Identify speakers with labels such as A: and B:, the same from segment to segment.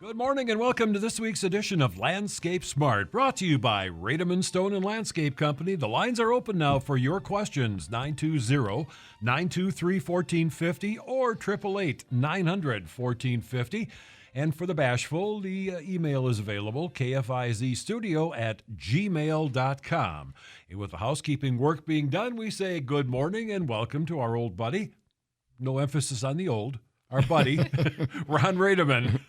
A: Good morning and welcome to this week's edition of Landscape Smart, brought to you by Rademann Stone and Landscape Company. The lines are open now for your questions, 920-923-1450 or 888-900-1450. And for the bashful, the email is available, kfizstudio@gmail.com. And with the housekeeping work being done, we say good morning and welcome to our old buddy. No emphasis on the old. Our buddy, Ron Rademann.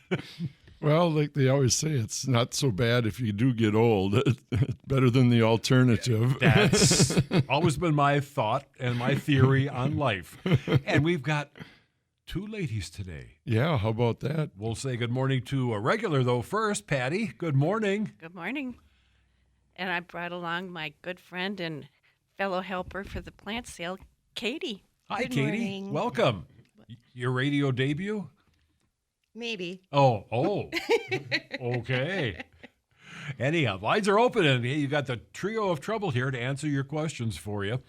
B: Well, like they always say, it's not so bad if you do get old. It's better than the alternative.
A: That's always been my thought and my theory on life. And we've got two ladies today.
B: Yeah, how about that?
A: We'll say good morning to a regular, though, first. Patty, good morning.
C: Good morning. And I brought along my good friend and fellow helper for the plant sale, Katie.
A: Hi,
D: Good
A: Katie.
D: morning.
A: Welcome. Your radio debut?
D: Maybe.
A: Oh, okay. Anyhow, lines are open, and you got the trio of trouble here to answer your questions for you.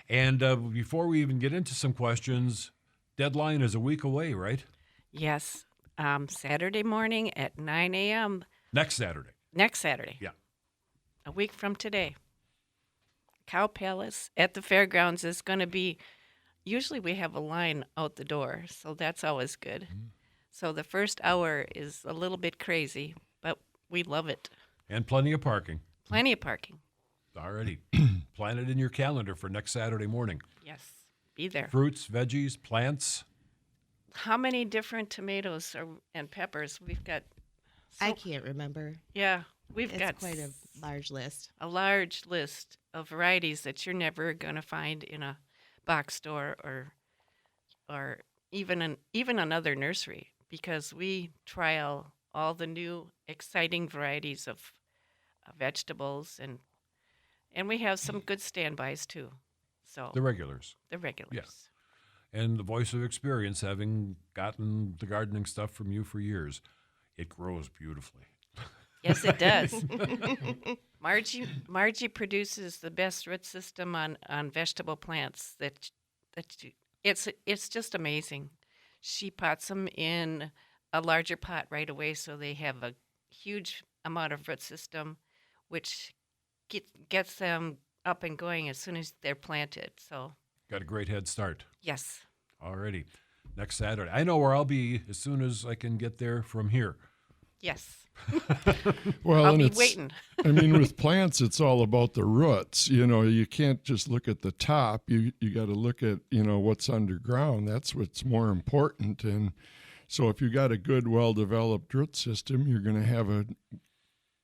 A: And before we even get into some questions, deadline is a week away, right?
C: Yes. Saturday morning at 9 a.m.
A: Next Saturday.
C: Next Saturday.
A: Yeah.
C: A week from today. Cow Palace at the fairgrounds is going to be, usually we have a line out the door, so that's always good. Mm. So the first hour is a little bit crazy, but we love it.
A: And plenty of parking.
C: Plenty of parking.
A: Alrighty. Plan it in your calendar for next Saturday morning.
C: Yes. Be there.
A: Fruits, veggies, plants.
C: How many different tomatoes and peppers? We've got.
D: I can't remember.
C: Yeah. We've
D: It's
C: got
D: quite a large list.
C: a large list of varieties that you're never going to find in a box store or even another nursery, because we trial all the new exciting varieties of vegetables and we have some good standbys too. So
A: The regulars.
C: the regulars.
A: Yes. And the voice of experience, having gotten the gardening stuff from you for years, it grows beautifully.
C: Yes, it does. Margie produces the best root system on vegetable plants it's just amazing. She pots them in a larger pot right away, so they have a huge amount of root system, which gets them up and going as soon as they're planted. So
A: Got a great head start.
C: yes,
A: Alrighty. Next Saturday. I know where I'll be as soon as I can get there from here.
C: yes,
B: Well,
C: I'll
B: and
C: be
B: it's,
C: waiting.
B: I mean, with plants, it's all about the roots. You know, you can't just look at the top. You got to look at, what's underground. That's what's more important. And so if you got a good, well-developed root system, you're going to have a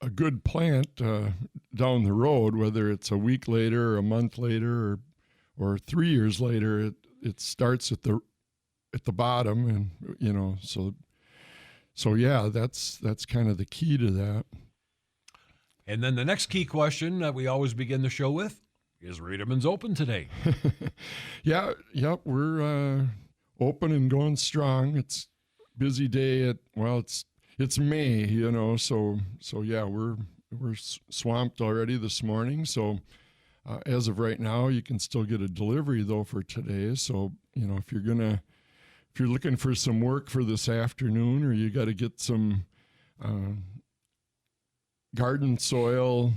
B: good plant down the road, whether it's a week later or a month later or 3 years later. It starts at the bottom, and so yeah, that's kind of the key to that.
A: And then the next key question that we always begin the show with is Rademann's open today.
B: Yep, we're open and going strong. It's busy day it's May, so yeah, we're swamped already this morning. So as of right now, you can still get a delivery though for today. So, if you're looking for some work for this afternoon, or you got to get some garden soil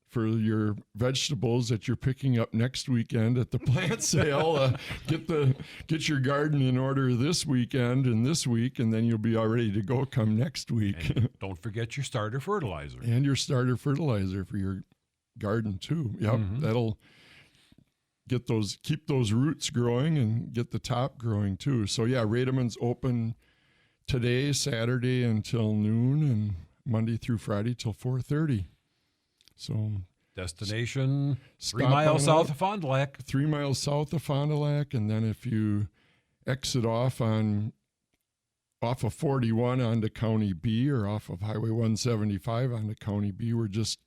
B: for your vegetables that you're picking up next weekend at the plant sale, get your garden in order this weekend and this week, and then you'll be all ready to go come next week.
A: And don't forget your starter fertilizer.
B: And your starter fertilizer for your garden too. Yep, That'll keep those roots growing and get the top growing too. So yeah, Rademann's open today, Saturday until noon, and Monday through Friday till 4:30. So
A: Destination 3
B: stop
A: miles
B: on
A: south
B: out,
A: of Fond du Lac.
B: 3 miles south of Fond du Lac, and then if you exit off of 41 onto County B, or off of Highway 175 onto County B, we're just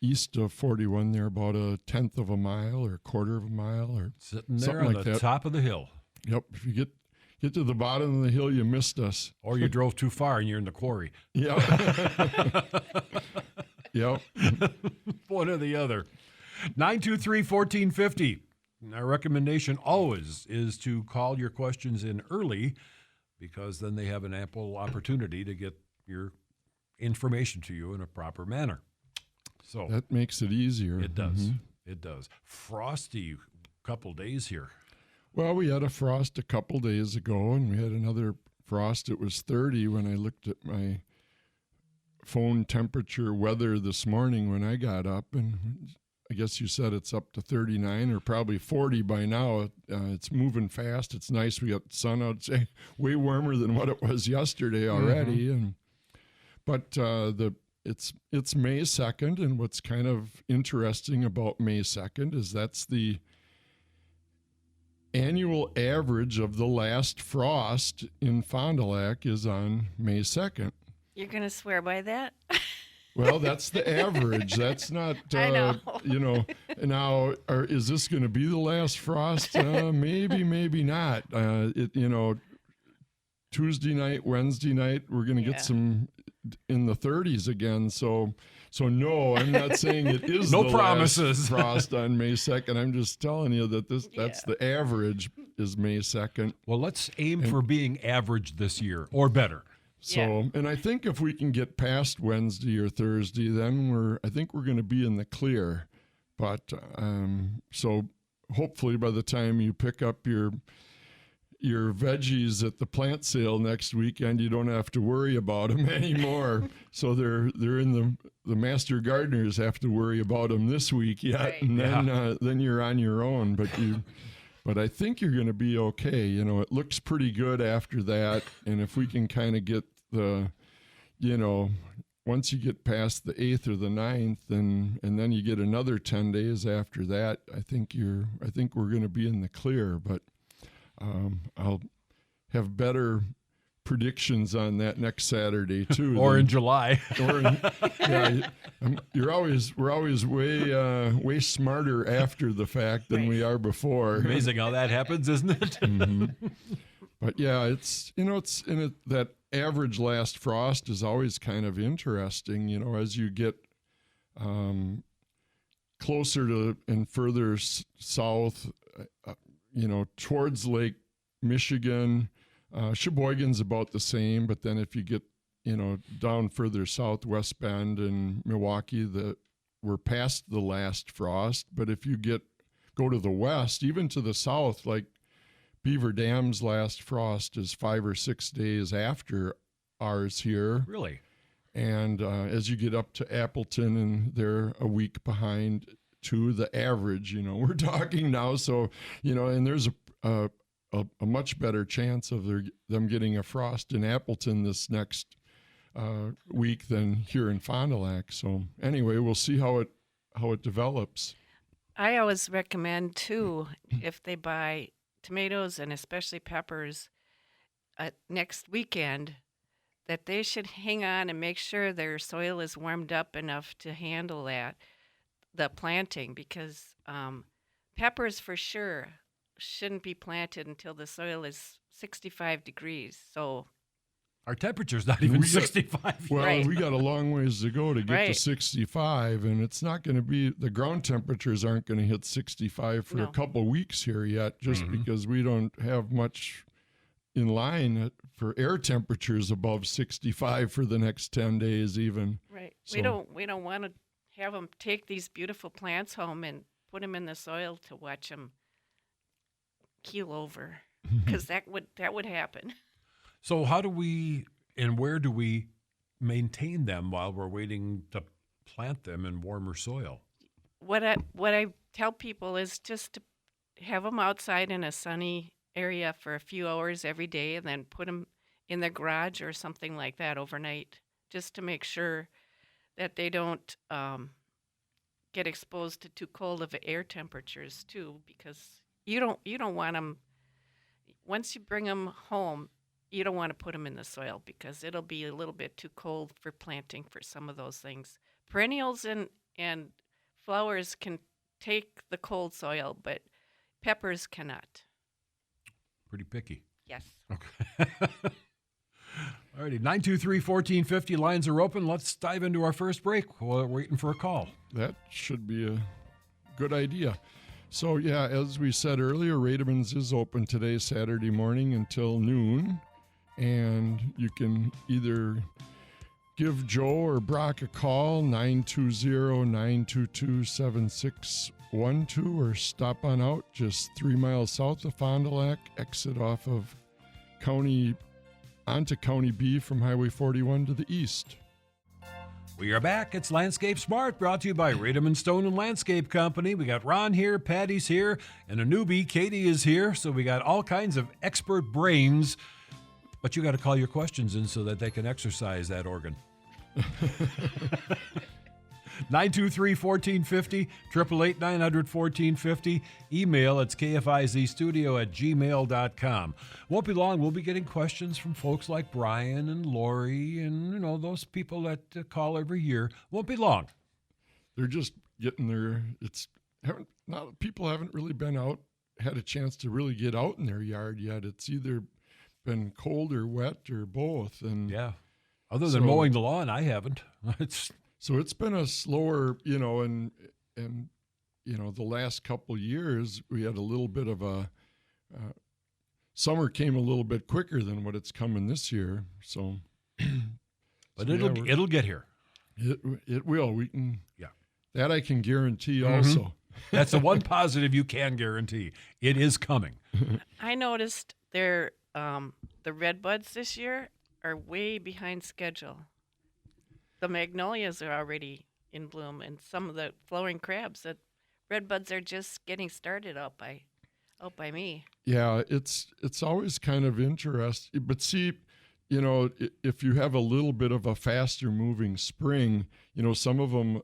B: east of 41 there, about a tenth of a mile or a quarter of a mile, or
A: Sitting there
B: something
A: on
B: like
A: the
B: that.
A: top of the hill.
B: Yep. If you get to the bottom of the hill, you missed us.
A: Or you drove too far and you're in the quarry.
B: Yep. Yep.
A: One or the other. 923-1450. Our recommendation always is to call your questions in early, because then they have an ample opportunity to get your information to you in a proper manner. So
B: That makes it easier.
A: it does.
B: Mhm.
A: It does. Frosty couple days here.
B: Well, we had a frost a couple days ago, and we had another frost. It was 30 when I looked at my phone temperature weather this morning when I got up, and I guess you said it's up to 39 or probably 40 by now. It's moving fast. It's nice. We got sun out, say, way warmer than what it was yesterday already. But it's May 2nd, and what's kind of interesting about May 2nd is that's the annual average of the last frost in Fond du Lac is on May 2nd.
C: You're going to swear by that?
B: Well, that's the average. That's not,
C: I know.
B: Now, is this going to be the last frost? Maybe, maybe not. Tuesday night, Wednesday night, we're going to get some in the 30s again. So no, I'm not saying it is
A: No
B: the
A: promises.
B: last frost on May 2nd. I'm just telling you that that's the average is May 2nd.
A: Well, let's aim for being average this year or better.
B: So, and I think if we can get past Wednesday or Thursday, then I think we're going to be in the clear. But so hopefully by the time you pick up your veggies at the plant sale next weekend, you don't have to worry about them anymore. So they're in the master gardeners have to worry about them this week yet,
C: Right.
B: and then you're on your own. But I think you're going to be okay. It looks pretty good after that, and if we can kind of get once you get past the 8th or the 9th, and then you get another 10 days after that, I think we're going to be in the clear. But I'll have better predictions on that next Saturday too.
A: Or in July.
B: We're always way smarter after the fact than we are before.
A: Amazing how that happens, isn't it?
B: Mm-hmm. But yeah, it's that average last frost is always kind of interesting. As you get closer to and further south, towards Lake Michigan, Sheboygan's about the same. But then if you get down further south, West Bend and Milwaukee, we're past the last frost. But if you go to the west, even to the south, like Beaver Dam's last frost is 5 or 6 days after ours here.
A: Really?
B: And as you get up to Appleton, and they're a week behind to the average, we're talking now. So, and there's a much better chance of them getting a frost in Appleton this next week than here in Fond du Lac. So anyway, we'll see how it develops.
C: I always recommend, too, if they buy tomatoes and especially peppers next weekend, that they should hang on and make sure their soil is warmed up enough to handle the planting, because peppers for sure shouldn't be planted until the soil is 65 degrees. So
A: Our temperature's not even 65
B: Well,
C: Right.
B: we got a long ways to go to get to
C: Right.
B: 65, and it's not going to be, the ground temperatures aren't going to hit 65 for
C: No.
B: a couple weeks here yet, just because we don't have much in line for air temperatures above 65 for the next 10 days even.
C: right,
B: So-
C: we don't want to have them take these beautiful plants home and put them in the soil to watch them keel over, because that would happen.
A: So how do we and where do we maintain them while we're waiting to plant them in warmer soil?
C: What I tell people is just to have them outside in a sunny area for a few hours every day, and then put them in the garage or something like that overnight, just to make sure that they don't get exposed to too cold of air temperatures too, because you don't want them, once you bring them home, you don't want to put them in the soil, because it'll be a little bit too cold for planting for some of those things. Perennials and flowers can take the cold soil, but peppers cannot.
A: Pretty picky.
C: Yes.
A: Okay. Alrighty, 923-1450, lines are open. Let's dive into our first break. We're waiting for a call.
B: That should be a good idea. So, yeah, as we said earlier, Rademann's is open today, Saturday morning until noon. And you can either give Joe or Brock a call, 920-922-7612, or stop on out just 3 miles south of Fond du Lac, exit off of onto County B from Highway 41 to the east.
A: We are back. It's Landscape Smart, brought to you by Rademann Stone and Landscape Company. We got Ron here, Patty's here, and a newbie, Katie, is here. So we got all kinds of expert brains, but you got to call your questions in so that they can exercise that organ. 923-1450, 888-900-1450. Email, it's kfizstudio@gmail.com. Won't be long. We'll be getting questions from folks like Brian and Lori and, those people that call every year. Won't be long.
B: They're just getting their, people haven't really been out, had a chance to really get out in their yard yet. It's either been cold or wet or both. And
A: yeah. Other than mowing the lawn, I haven't.
B: So it's been a slower, and the last couple years we had a little bit of a summer came a little bit quicker than what it's coming this year. So,
A: but it'll get here.
B: It will. We can.
A: Yeah.
B: That I can guarantee. Also,
A: that's the one positive you can guarantee. It is coming.
C: I noticed the redbuds this year are way behind schedule. The magnolias are already in bloom, and some of the flowering crabs. The redbuds are just getting started out by me.
B: Yeah, it's always kind of interesting. But see, if you have a little bit of a faster moving spring, some of them,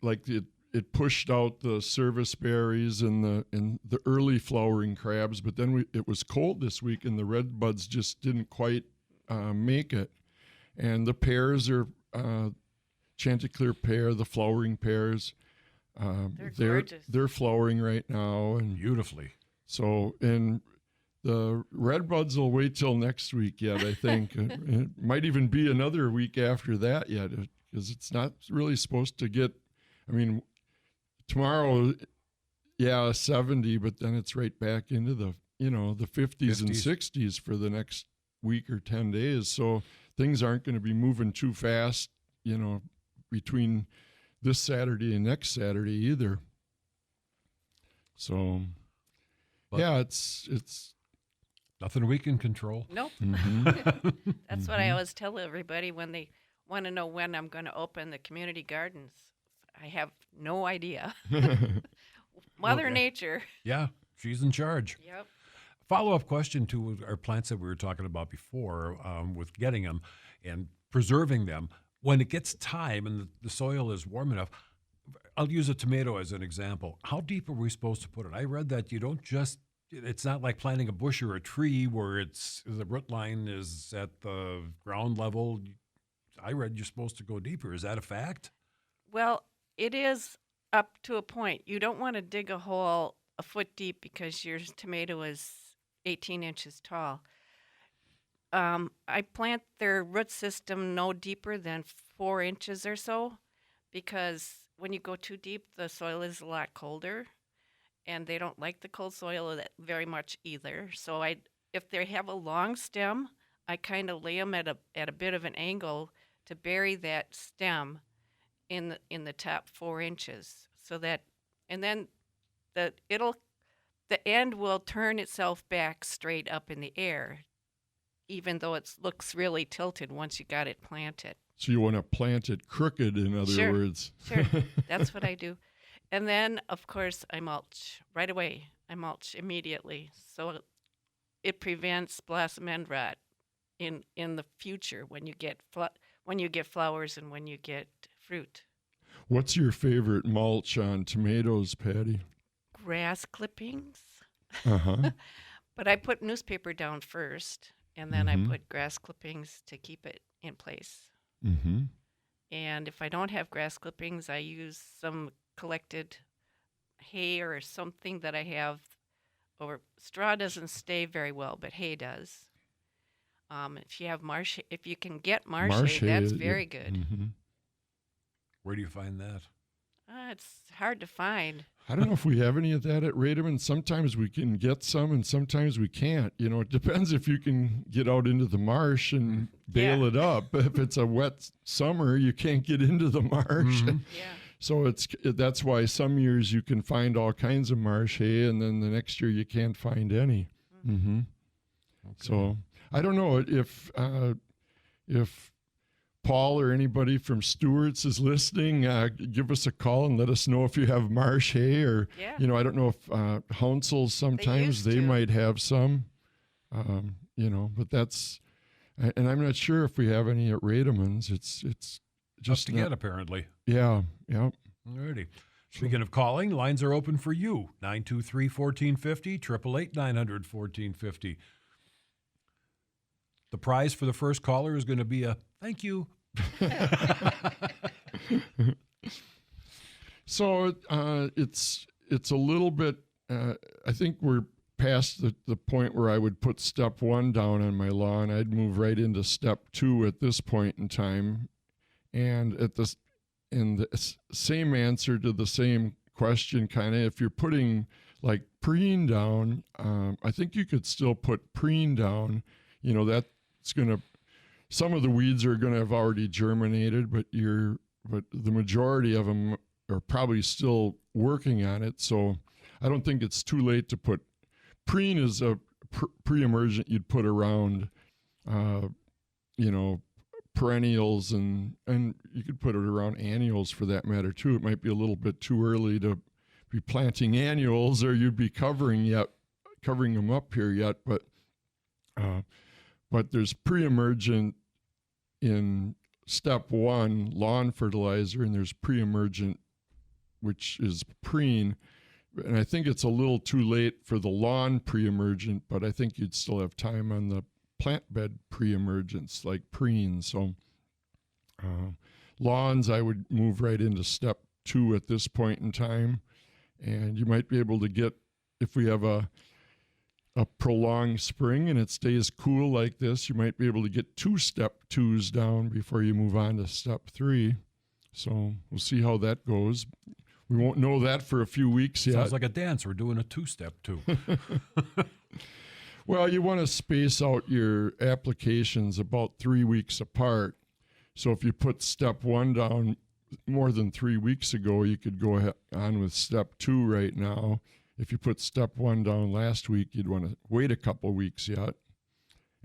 B: like it pushed out the service berries and the early flowering crabs. But then it was cold this week, and the redbuds just didn't quite make it. And the pears are. Chanticleer pear, the flowering pears, they're flowering right now and
A: beautifully.
B: So, and the redbuds will wait till next week yet. I think it might even be another week after that yet, because it's not really supposed to get. I mean, tomorrow, 70, but then it's right back into the the 50s and 60s for the next week or 10 days. So things aren't going to be moving too fast. Between this Saturday and next Saturday either. So, it's
A: nothing we can control.
C: Nope. That's what I always tell everybody when they want to know when I'm going to open the community gardens. I have no idea. Mother Nature.
A: Yeah, she's in charge.
C: Yep.
A: Follow-up question to our plants that we were talking about before with getting them and preserving them. When it gets time and the soil is warm enough, I'll use a tomato as an example. How deep are we supposed to put it? I read that you don't it's not like planting a bush or a tree where the root line is at the ground level. I read you're supposed to go deeper. Is that a fact?
C: Well, it is up to a point. You don't want to dig a hole a foot deep because your tomato is 18 inches tall. I plant their root system no deeper than 4 inches or so, because when you go too deep, the soil is a lot colder, and they don't like the cold soil very much either. So if they have a long stem, I kind of lay them at a bit of an angle to bury that stem in the top 4 inches, so that, and then the end will turn itself back straight up in the air, even though it looks really tilted once you got it planted.
B: So you want to plant it crooked, in other words.
C: Sure, that's what I do. And then, of course, I mulch right away. I mulch immediately, so it prevents blossom end rot in the future when you get flowers and when you get fruit.
B: What's your favorite mulch on tomatoes, Patty?
C: Grass clippings.
B: Uh-huh.
C: But I put newspaper down first, and then I put grass clippings to keep it in place.
B: Mm-hmm.
C: And if I don't have grass clippings, I use some collected hay or something that I have. Or straw doesn't stay very well, but hay does. If you can get marsh hay, that's very good.
B: Mm-hmm.
A: Where do you find that?
C: Yeah, it's hard to find.
B: I don't know if we have any of that at Rademann. Sometimes we can get some and sometimes we can't. You know, it depends if you can get out into the marsh and bail
C: Yeah.
B: it up. If it's a wet summer, you can't get into the marsh.
A: Mhm.
C: Yeah.
B: So that's why some years you can find all kinds of marsh hay, and then the next year you can't find any. Mm-hmm. So I don't know if Paul or anybody from Stewart's is listening. Give us a call and let us know if you have marsh hay, or
C: Yeah.
B: you know, I don't know if Hounsels sometimes
C: used
B: they
C: to.
B: might have some. You know, but and I'm not sure if we have any at Rademann's. It's
A: Just
B: just
A: to
B: not-
A: get, apparently.
B: yeah.
A: Alrighty. Speaking of calling, lines are open for you. 923-1450, 888-900-1450. The prize for the first caller is going to be a thank you.
B: So it's a little bit. I think we're past the point where I would put step 1 down on my lawn. I'd move right into step 2 at this point in time, and same answer to the same question, kind of. If you're putting like preen down, I think you could still put preen down. You know, that's gonna. Some of the weeds are gonna have already germinated, but the majority of them are probably still working on it. So I don't think it's too late to put preen is a pre-emergent you'd put around, perennials and you could put it around annuals for that matter too. It might be a little bit too early to be planting annuals, or you'd be covering them up here yet. But there's pre-emergent in step 1, lawn fertilizer, and there's pre-emergent, which is preen. And I think it's a little too late for the lawn pre-emergent, but I think you'd still have time on the plant bed pre-emergence like preen. So lawns, I would move right into step 2 at this point in time. And you might be able to get, if we have a prolonged spring and it stays cool like this, you might be able to get 2 step 2s down before you move on to step 3. So we'll see how that goes. We won't know that for a few weeks yet.
A: Sounds like a dance. We're doing a 2-step too.
B: Well, you want to space out your applications about 3 weeks apart. So if you put step 1 down more than 3 weeks ago, you could go on with step 2 right now. If you put step 1 down last week, you'd want to wait a couple weeks yet.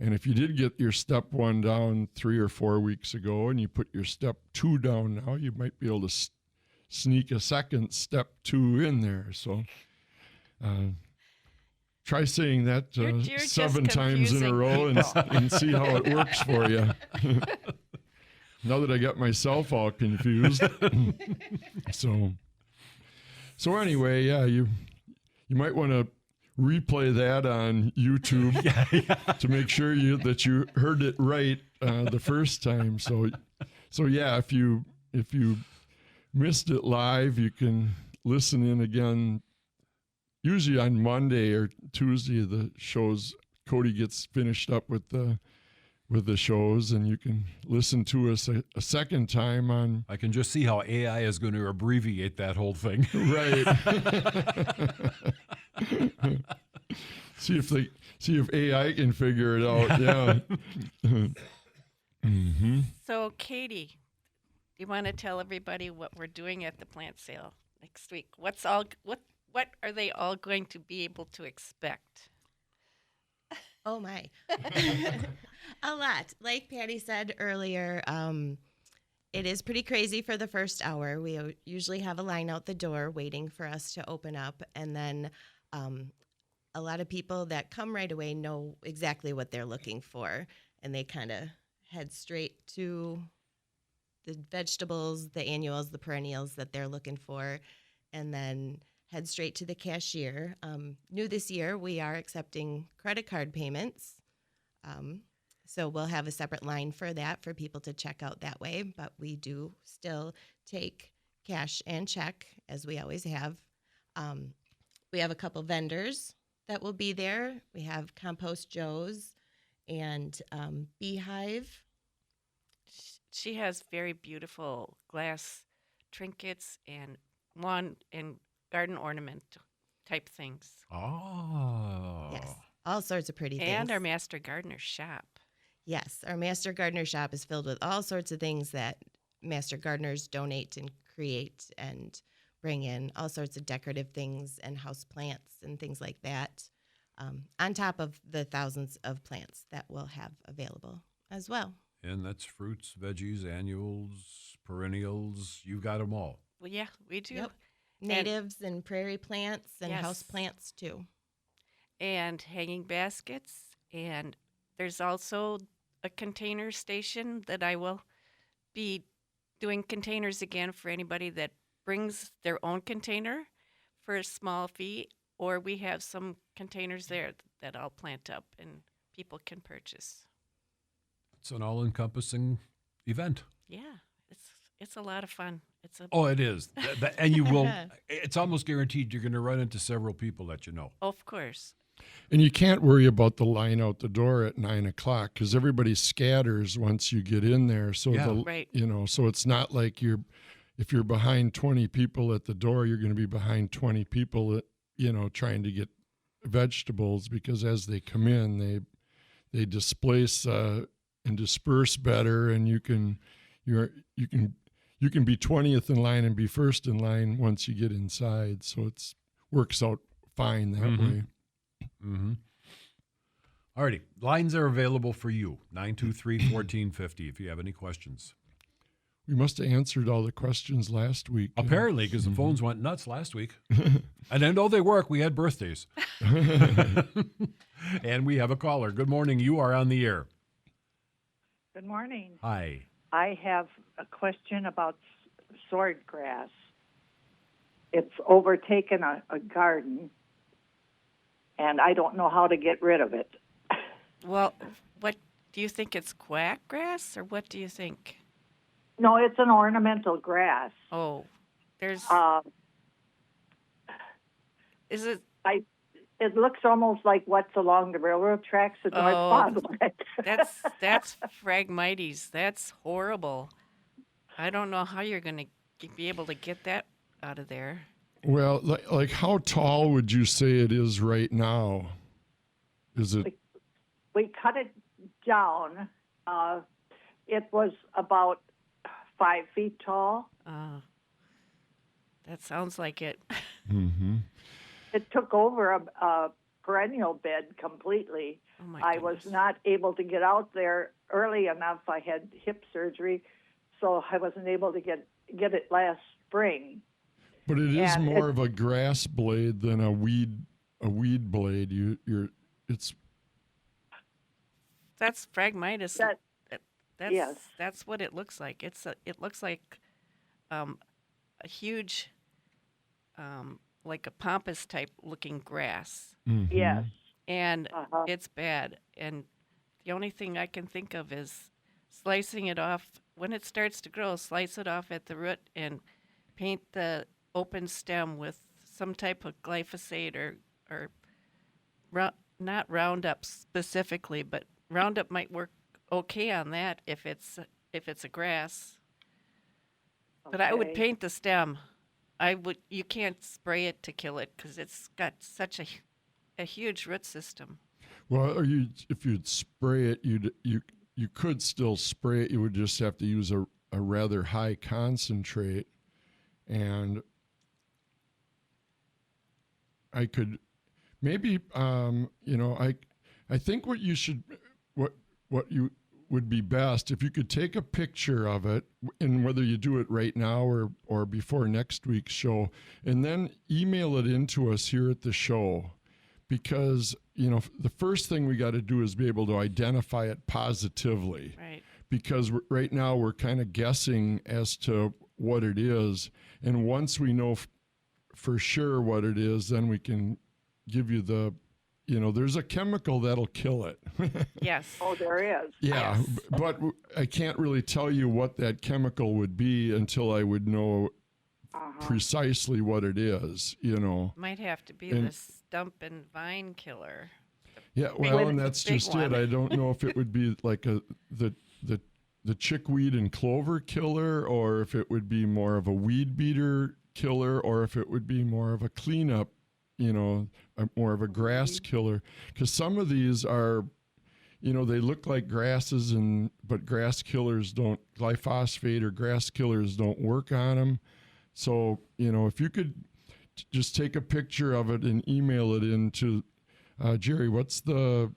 B: And if you did get your step 1 down 3 or 4 weeks ago and you put your step 2 down now, you might be able to sneak a second step 2 in there. So try saying that
C: You're just
B: 7 times in a
C: confusing
B: row
C: people.
B: and see how it works for you. Now that I got myself all confused. So anyway, yeah, you might want to replay that on YouTube to make sure that you heard it right the first time. So yeah, if you missed it live, you can listen in again. Usually on Monday or Tuesday, the shows, Cody gets finished up with the shows, and you can listen to us a second time on.
A: I can just see how AI is going to abbreviate that whole thing.
B: Right. see if AI can figure it out. Yeah. Mm-hmm.
C: So, Katie, do you want to tell everybody what we're doing at the plant sale next week? What are they all going to be able to expect?
D: Oh my. A lot. Like Patty said earlier, it is pretty crazy for the first hour. We usually have a line out the door waiting for us to open up. And then a lot of people that come right away know exactly what they're looking for. And they kind of head straight to the vegetables, the annuals, the perennials that they're looking for. And then head straight to the cashier. New this year, we are accepting credit card payments. So we'll have a separate line for that for people to check out that way. But we do still take cash and check, as we always have. We have a couple vendors that will be there. We have Compost Joe's and Beehive.
C: She has very beautiful glass trinkets and lawn and garden ornament type things.
A: Oh.
D: Yes, all sorts of pretty things.
C: And our master gardener shop.
D: Yes, our Master Gardener shop is filled with all sorts of things that Master Gardeners donate and create and bring in, all sorts of decorative things and house plants and things like that, on top of the thousands of plants that we'll have available as well.
A: And that's fruits, veggies, annuals, perennials. You've got them all.
C: Well, yeah, we do.
D: Yep. Natives and prairie plants and house
C: Yes.
D: plants too.
C: And hanging baskets. And there's also a container station that I will be doing containers again for anybody that brings their own container for a small fee, or we have some containers there that I'll plant up and people can purchase.
A: It's an all-encompassing event.
C: Yeah, it's a lot of fun. It's a
A: Oh, it is. And you will, it's almost guaranteed you're going to run into several people that you know.
C: of course.
B: And you can't worry about the line out the door at 9 o'clock because everybody scatters once you get in there. So
A: Yeah.
C: Right.
B: so it's not like if you're behind 20 people at the door, you're going to be behind 20 people, trying to get vegetables, because as they come in, they displace and disperse better, and you can be 20th in line and be first in line once you get inside. So it's works out fine that way.
A: Mm-hmm. All righty. Lines are available for you, 923-1450, if you have any questions.
B: We must have answered all the questions last week.
A: Apparently, because the phones went nuts last week. And I know they work. We had birthdays. And we have a caller. Good morning. You are on the air.
E: Good morning.
A: Hi.
E: I have a question about swordgrass. It's overtaken a garden, and I don't know how to get rid of it.
C: Well, what do you think? It's quack grass, or what do you think?
E: No, it's an ornamental grass.
C: Oh, there's. Is it?
E: It looks almost like what's along the railroad tracks at North Boswick.
C: That's Phragmites. That's horrible. I don't know how you're going to be able to get that out of there.
B: Well, like how tall would you say it is right now? Is it?
E: We cut it down. It was about 5 feet tall.
C: That sounds like it.
B: Mm-hmm.
E: It took over a perennial bed completely.
C: Oh my
E: I was
C: goodness.
E: not able to get out there early enough. I had hip surgery, so I wasn't able to get it last spring.
B: But it is
E: And
B: more of a grass blade than a weed blade.
C: That's Phragmites. That's
E: yes.
C: That's what it looks like. It looks like a huge, like a pampas type looking grass,
B: Mhm.
E: Yes.
C: and
E: Uh-huh.
C: it's bad. And the only thing I can think of is slicing it off when it starts to grow. Slice it off at the root and paint the open stem with some type of glyphosate or not Roundup specifically, but Roundup might work okay on that if it's a grass. But I would
E: Okay.
C: paint the stem. You can't spray it to kill it because it's got such a huge root system.
B: Well, if you'd spray it, you could still spray it. You would just have to use a rather high concentrate, and I could maybe I think what you would be best if you could take a picture of it, and whether you do it right now or before next week's show, and then email it into us here at the show, because the first thing we got to do is be able to identify it positively.
C: Right.
B: Because right now we're kind of guessing as to what it is, and once we know for sure what it is, then we can give you there's a chemical that'll kill it.
C: Yes.
E: Oh, there is.
B: Yeah,
C: Yes.
B: but I can't really tell you what that chemical would be until I would know precisely what it is,
C: Might have to be
B: And-
C: the stump and vine killer.
B: Yeah,
C: Big-
B: well,
C: the
B: and that's
C: big
B: just
C: one.
B: it. I don't know if it would be like the the chickweed and clover killer, or if it would be more of a weed beater killer, or if it would be more of a cleanup, more of a grass killer. Because some of these are, they look like grasses, but grass killers don't, glyphosate or grass killers don't work on them. So, if you could just take a picture of it and email it into Jerry, what's the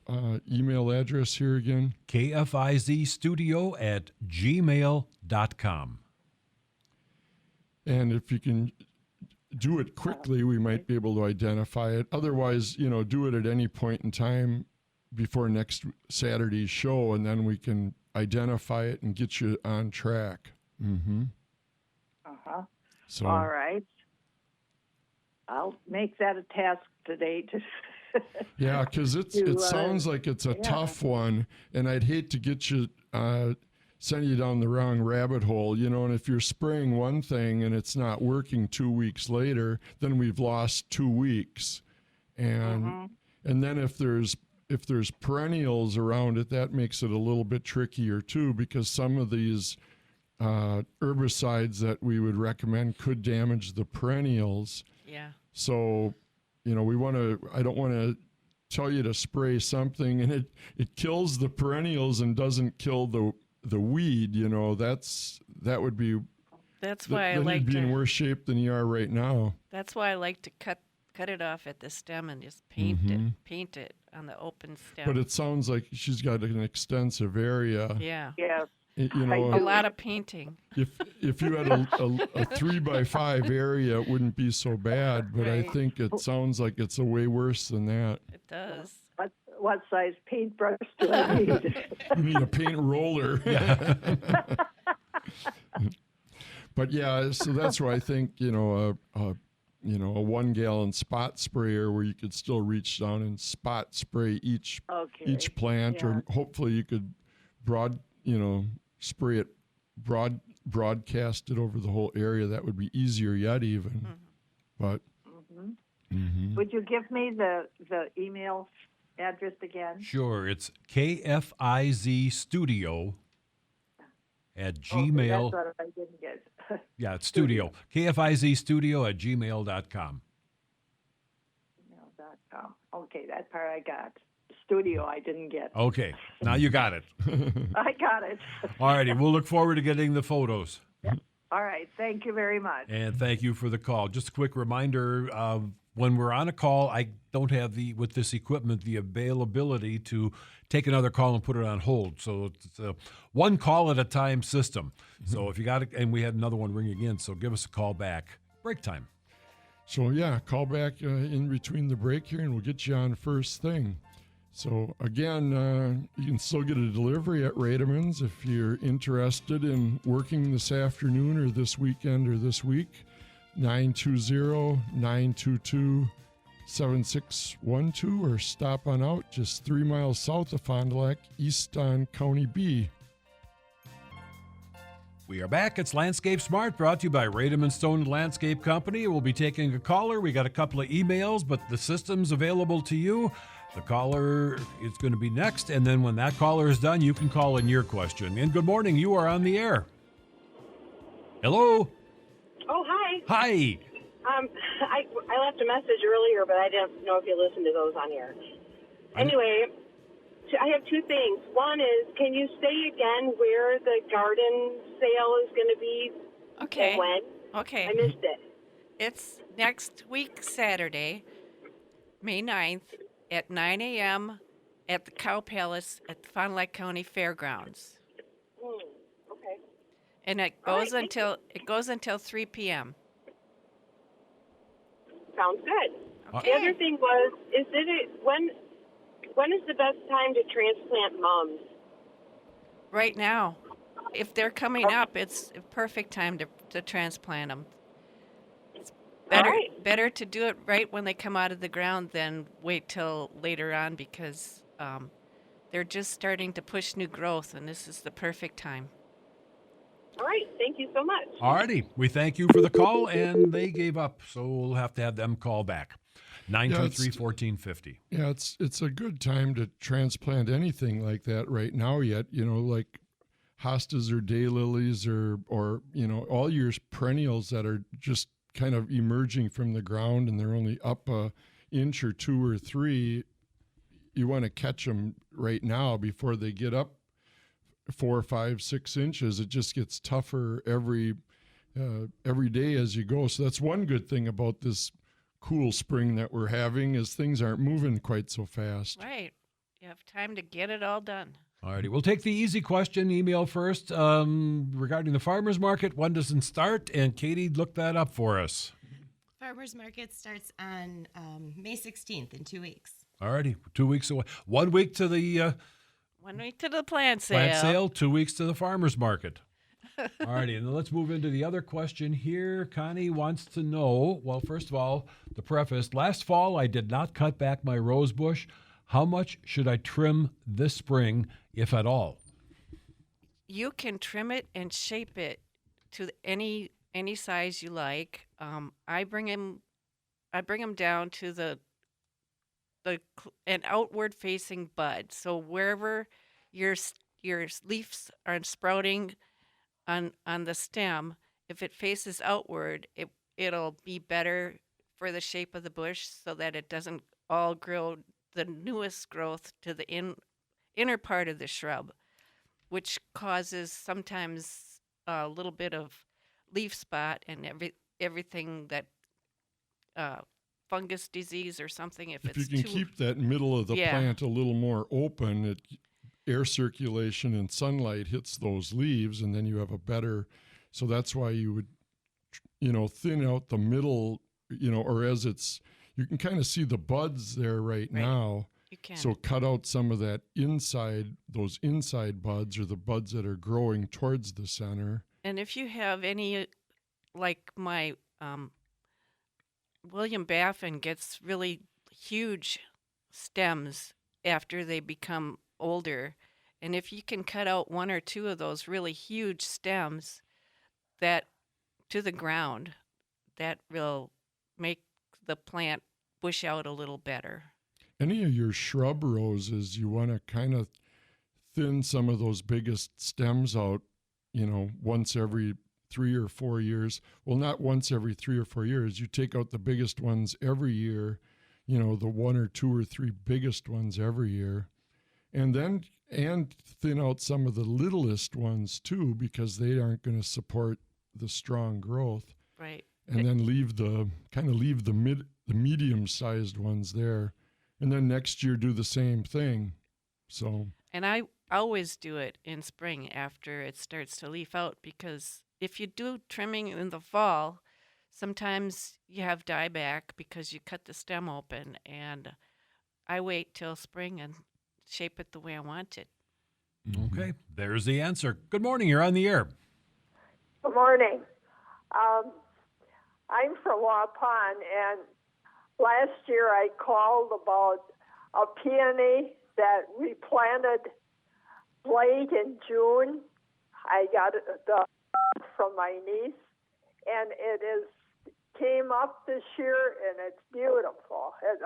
B: email address here again?
A: KFIZstudio@gmail.com.
B: And if you can do it quickly, we might be able to identify it. Otherwise, do it at any point in time before next Saturday's show, and then we can identify it and get you on track. Mm-hmm.
E: Uh-huh.
B: So,
E: all right. I'll make that a task today to
B: yeah, because it sounds like it's a tough one, and I'd hate to get you send you down the wrong rabbit hole, and if you're spraying one thing and it's not working 2 weeks later, then we've lost 2 weeks. And and then if there's perennials around it, that makes it a little bit trickier too, because some of these herbicides that we would recommend could damage the perennials.
C: Yeah. So
B: I don't want to tell you to spray something and it kills the perennials and doesn't kill the weed. That would be.
C: That's why I like
B: to be
C: to
B: in worse shape than you are right now.
C: That's why I like to cut it off at the stem and just paint it on the open stem.
B: But it sounds like she's got an extensive area.
C: Yeah.
E: Yeah.
C: A lot of painting.
B: If you had a 3x5 area, it wouldn't be so bad. But I think it sounds like it's a way worse than that.
C: It does.
E: What size paintbrush do I need?
B: You need a paint roller. Yeah. But yeah, so that's why I think a 1 gallon spot sprayer where you could still reach down and spot spray each plant, or hopefully you could spray it broadcast it over the whole area. That would be easier yet even. But
E: would you give me the email address again?
A: Sure, it's KFIZstudio@gmail.
E: That's what I didn't get.
A: Yeah, it's studio. KFIZstudio@gmail.com.
E: Gmail.com. Okay, that part I got. Studio I didn't get.
A: Okay, now you got it.
E: I got it.
A: All righty, we'll look forward to getting the photos.
E: All right, thank you very much.
A: And thank you for the call. Just a quick reminder, when we're on a call, I don't have with this equipment, the availability to take another call and put it on hold. So it's a one call at a time system. So if you got it, and we had another one ring again, so give us a call back. Break time.
B: So yeah, call back in between the break here and we'll get you on first thing. So again, you can still get a delivery at Rademann's if you're interested in working this afternoon or this weekend or this week. 920-922-7612, or stop on out just 3 miles south of Fond du Lac, east on County B.
A: We are back. It's Landscape Smart, brought to you by Rademann Stone Landscape Company. We'll be taking a caller. We got a couple of emails, but the system's available to you. The caller is going to be next, and then when that caller is done, you can call in your question. And good morning. You are on the air. Hello.
F: Oh, hi.
A: Hi.
F: I left a message earlier, but I didn't know if you listened to those on here. Anyway, I have two things. One is, can you say again where the garden sale is going to be?
C: Okay.
F: And when?
C: Okay.
F: I missed it.
C: It's next week, Saturday, May 9th, at 9 a.m. at the Cow Palace at the Fond du Lac County Fairgrounds.
F: Okay.
C: And it goes until 3 p.m.
F: Sounds good.
C: Okay.
F: The other thing was, when is the best time to transplant mums?
C: Right now. If they're coming up, it's a perfect time to transplant them. It's better to do it right when they come out of the ground than wait till later on, because they're just starting to push new growth, and this is the perfect time.
F: All right. Thank you so much.
A: All righty. We thank you for the call, and they gave up, so we'll have to have them call back. 923-1450.
B: Yeah, it's a good time to transplant anything like that right now yet. Like hostas or daylilies or all your perennials that are just kind of emerging from the ground and they're only up a inch or 2 or 3, you want to catch them right now before they get up 4, 5, 6 inches. It just gets tougher every day as you go. So that's one good thing about this cool spring that we're having is things aren't moving quite so fast.
C: Right. You have time to get it all done.
A: All righty. We'll take the easy question, email first, regarding the farmer's market. When does it start? And Katie, look that up for us.
D: Farmers market starts on May 16th in 2 weeks.
A: All righty. 2 weeks away. 1 week to the
C: 1 week to the plant sale.
A: plant sale, 2 weeks to the farmer's market. All righty. And then let's move into the other question here. Connie wants to know, well, first of all, the preface. Last fall, I did not cut back my rose bush. How much should I trim this spring, if at all?
C: You can trim it and shape it to any size you like. I bring them down to an outward facing bud. So wherever your leaves are sprouting on the stem, if it faces outward, it'll be better for the shape of the bush so that it doesn't all grow the newest growth to the inner part of the shrub, which causes sometimes a little bit of leaf spot and everything that fungus disease or something. If
B: you can keep that middle of the plant a little more open, air circulation and sunlight hits those leaves, and then you have a better. So that's why you would, thin out the middle, or as it's. You can kind of see the buds there right now.
C: You can.
B: So cut out some of that those inside buds or the buds that are growing towards the center.
C: And if you have any, like my William Baffin gets really huge stems after they become older. And if you can cut out 1 or 2 of those really huge stems that to the ground, that will make the plant bush out a little better.
B: Any of your shrub roses, you want to kind of thin some of those biggest stems out, once every 3 or 4 years. Well, not once every 3 or 4 years. You take out the biggest ones every year, the 1 or 2 or 3 biggest ones every year. And thin out some of the littlest ones too, because they aren't going to support the strong growth.
C: Right.
B: And then leave the medium-sized ones there, and then next year do the same thing. So. And
C: I always do it in spring after it starts to leaf out, because if you do trimming in the fall, sometimes you have dieback because you cut the stem open, and I wait till spring and shape it the way I want it.
A: Okay, there's the answer. Good morning. You're on the air.
G: Good morning. I'm from Waupun, and last year I called about a peony that we planted late in June. I got it from my niece, and came up this year, and it's beautiful. It's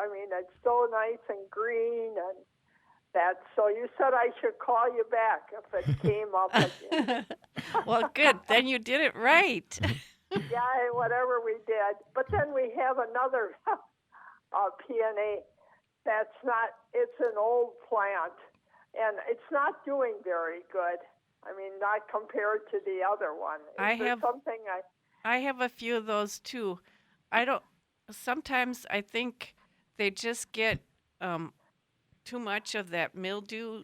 G: so nice and green, and so you said I should call you back if it came up again.
C: Well, good. Then you did it right.
G: Yeah, whatever we did. But then we have another peony it's an old plant, and it's not doing very good. Not compared to the other one.
C: I have a few of those too. Sometimes I think they just get too much of that mildew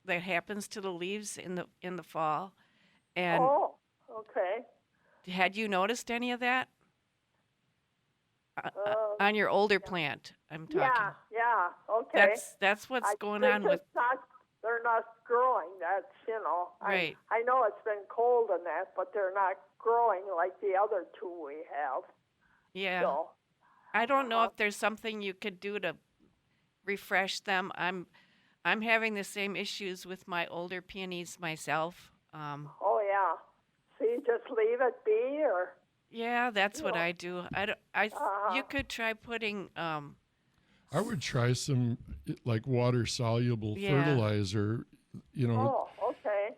C: that happens to the leaves in the fall. And
G: oh, okay.
C: Had you noticed any of that on your older plant? I'm talking.
G: Yeah, okay.
C: That's what's going on with.
G: They're not growing. That's
C: right.
G: I know it's been cold and that, but they're not growing like the other 2 we have.
C: Yeah.
G: So,
C: I don't know if there's something you could do to refresh them. I'm having the same issues with my older peonies myself.
G: Oh yeah. So you just leave it be, or?
C: Yeah, that's what I do. You could try putting.
B: I would try some like water soluble fertilizer.
G: Oh, okay.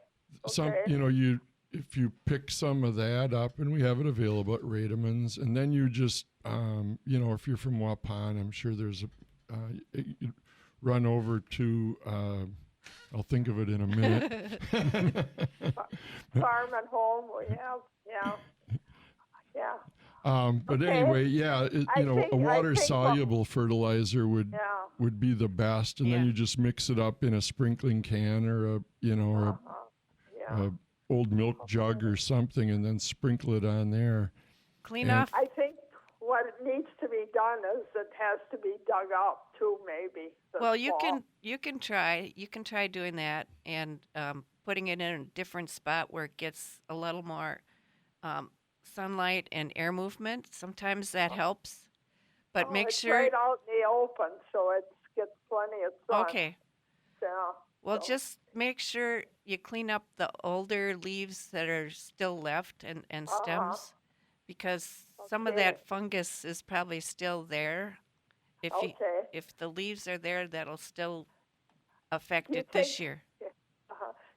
B: some,
G: Okay.
B: if you pick some of that up, and we have it available at Rademann's, and then you just, if you're from Waupun, I'm sure there's you run over to, I'll think of it in a minute.
G: Farm and home we have. Yeah.
B: But
G: Okay.
B: anyway,
G: I think-
B: a
G: I
B: water
G: think
B: soluble fertilizer
G: Yeah.
B: would be the best, and then
C: Yeah.
B: you just mix it up in a sprinkling can or
G: Yeah.
B: a old milk jug or something, and then sprinkle it on there.
C: Clean
B: And-
C: off.
G: I think what needs to be done is it has to be dug up too, maybe. this
C: Well, you
G: fall.
C: can try doing that and putting it in a different spot where it gets a little more sunlight and air movement. Sometimes that helps, but make
G: it's
C: sure.
G: right out in the open, so it gets plenty of sun.
C: Okay.
G: Yeah.
C: Well,
G: so-
C: just make sure you clean up the older leaves that are still left and stems, because some of
G: Okay.
C: that fungus is probably still there.
G: Okay.
C: If the leaves are there, that'll still affect
G: You
C: it this
G: think-
C: year.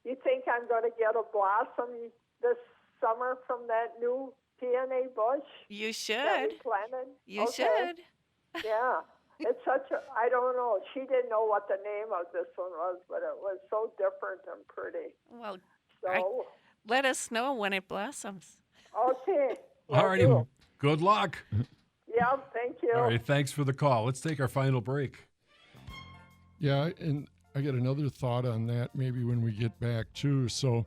G: You think I'm going to get a blossom this summer from that new peony bush
C: You
G: that
C: should.
G: we planted?
C: You
G: Okay.
C: should.
G: Yeah. It's such a, I don't know. She didn't know what the name of this one was, but it was so different and pretty.
C: Well,
G: So,
C: let us know when it blossoms.
G: okay.
A: All righty.
G: Will do.
A: Good luck.
G: Yeah, thank you.
A: All right. Thanks for the call. Let's take our final break.
B: Yeah, and I got another thought on that maybe when we get back too. So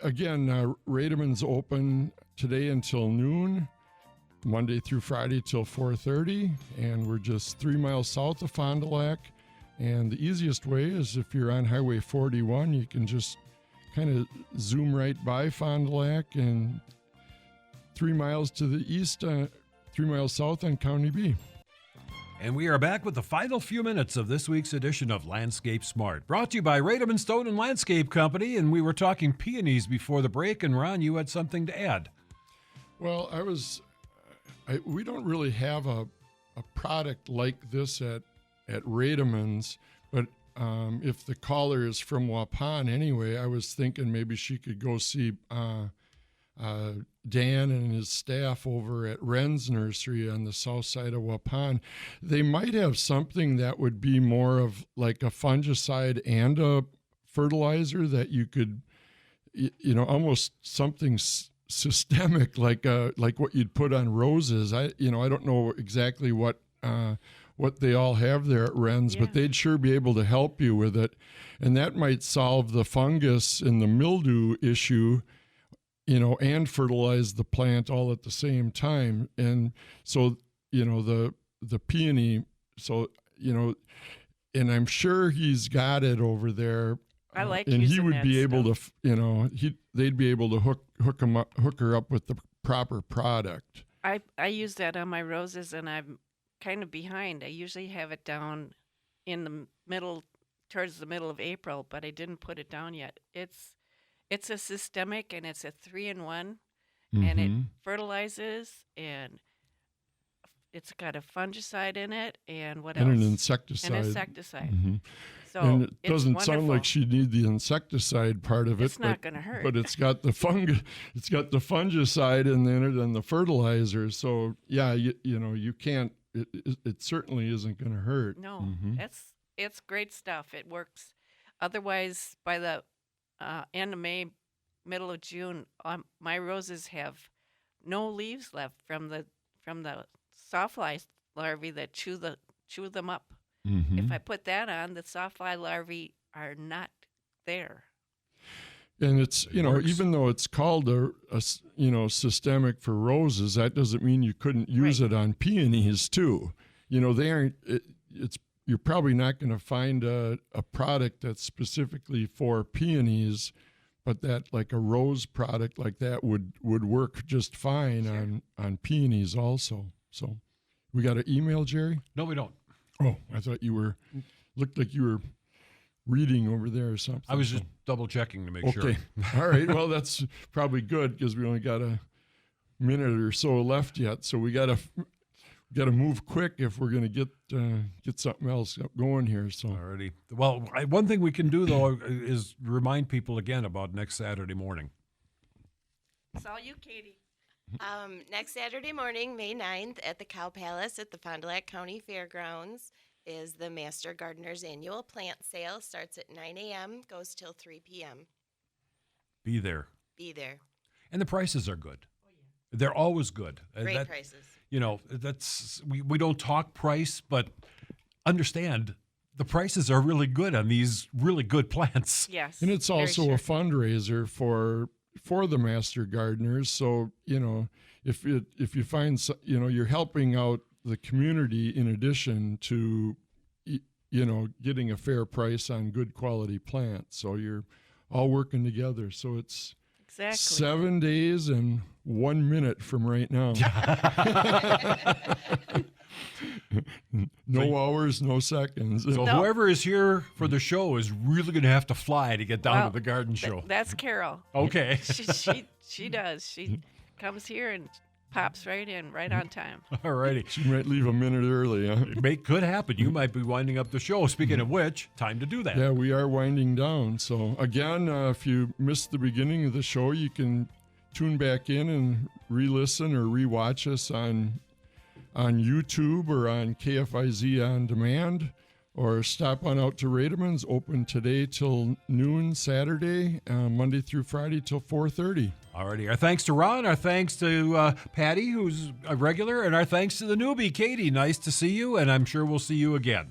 B: again, Rademann's open today until noon, Monday through Friday till 4:30, and we're just 3 miles south of Fond du Lac. And the easiest way is if you're on Highway 41, you can just kind of zoom right by Fond du Lac and 3 miles to the east, 3 miles south on County B.
A: And we are back with the final few minutes of this week's edition of Landscape Smart, brought to you by Rademann Stone and Landscape Company. And we were talking peonies before the break, and Ron, you had something to add.
B: Well, we don't really have a product like this at Rademann's, but if the caller is from Waupun anyway, I was thinking maybe she could go see Dan and his staff over at Wren's Nursery on the south side of Waupun. They might have something that would be more of like a fungicide and a fertilizer that you could, almost something systemic, like what you'd put on roses. I don't know exactly what they all have there at Wren's,
C: Yeah.
B: but they'd sure be able to help you with it, and that might solve the fungus and the mildew issue, and fertilize the plant all at the same time. And so, the peony, and I'm sure he's got it over there.
C: I like
B: and he
C: using
B: would
C: that
B: be able
C: stuff.
B: to, they'd be able to hook her up with the proper product.
C: I use that on my roses, and I'm kind of behind. I usually have it down in the middle, towards the middle of April, but I didn't put it down yet. It's a systemic, and it's a 3-in-1, and it fertilizes, and it's got a fungicide in it, and what
B: And
C: else?
B: an insecticide.
C: An insecticide.
B: Mhm.
C: So
B: And it
C: it's
B: doesn't
C: wonderful.
B: sound like she need the insecticide part of it.
C: It's not gonna hurt.
B: But it's got the it's got the fungicide in it and the fertilizer. So yeah, you can't. It certainly isn't going to hurt.
C: No,
B: Mhm.
C: it's great stuff. It works. Otherwise, by the end of May, middle of June, my roses have no leaves left from the sawfly larvae that chew them up.
B: Mhm.
C: If I put that on, the sawfly larvae are not there.
B: And it's
A: works.
B: even though it's called a systemic for roses, that doesn't mean you couldn't use it on peonies too. They aren't. You're probably not going to find a product that's specifically for peonies, but that like a rose product like that would work just fine on peonies also. So we got an email, Jerry?
A: No, we don't.
B: Oh, I thought looked like you were reading over there or something.
A: I was just double checking to make
B: okay.
A: sure.
B: All right. Well, that's probably good because we only got a minute or so left yet. So we got got to move quick if we're going to get something else going here. So
A: Alrighty. Well, one thing we can do, though, is remind people again about next Saturday morning.
C: It's all you, Katie.
D: Next Saturday morning, May 9th, at the Cow Palace at the Fond du Lac County Fairgrounds is the Master Gardener's annual plant sale. Starts at 9 a.m., goes till 3 p.m.
A: Be there.
D: Be there.
A: And the prices are good. They're always good.
D: Great prices.
A: That's we don't talk price, but understand the prices are really good on these really good plants.
C: Yes.
B: and it's
C: very
B: also
C: sure.
B: a fundraiser for the Master Gardeners. So if you find you're helping out the community in addition to getting a fair price on good quality plants. So you're all working together. So it's
C: Exactly.
B: 7 days and 1 minute from right now. No hours, no seconds.
A: So
C: No.
A: whoever is here for the show is really going to have to fly to get down
C: Well,
A: to the garden show.
C: That's Carol.
A: Okay.
C: She does. She comes here and pops right in, right on time.
A: All righty.
B: She might leave a minute early, huh?
A: Could happen. You might be winding up the show. Speaking of which, time to do that.
B: Yeah, we are winding down. So again, if you missed the beginning of the show, you can tune back in and re-listen or re-watch us on YouTube or on KFIZ On Demand, or stop on out to Rademann's, open today till noon Saturday, Monday through Friday till 4:30.
A: Alrighty. Our thanks to Ron. Our thanks to Patty, who's a regular, and our thanks to the newbie, Katie. Nice to see you, and I'm sure we'll see you again.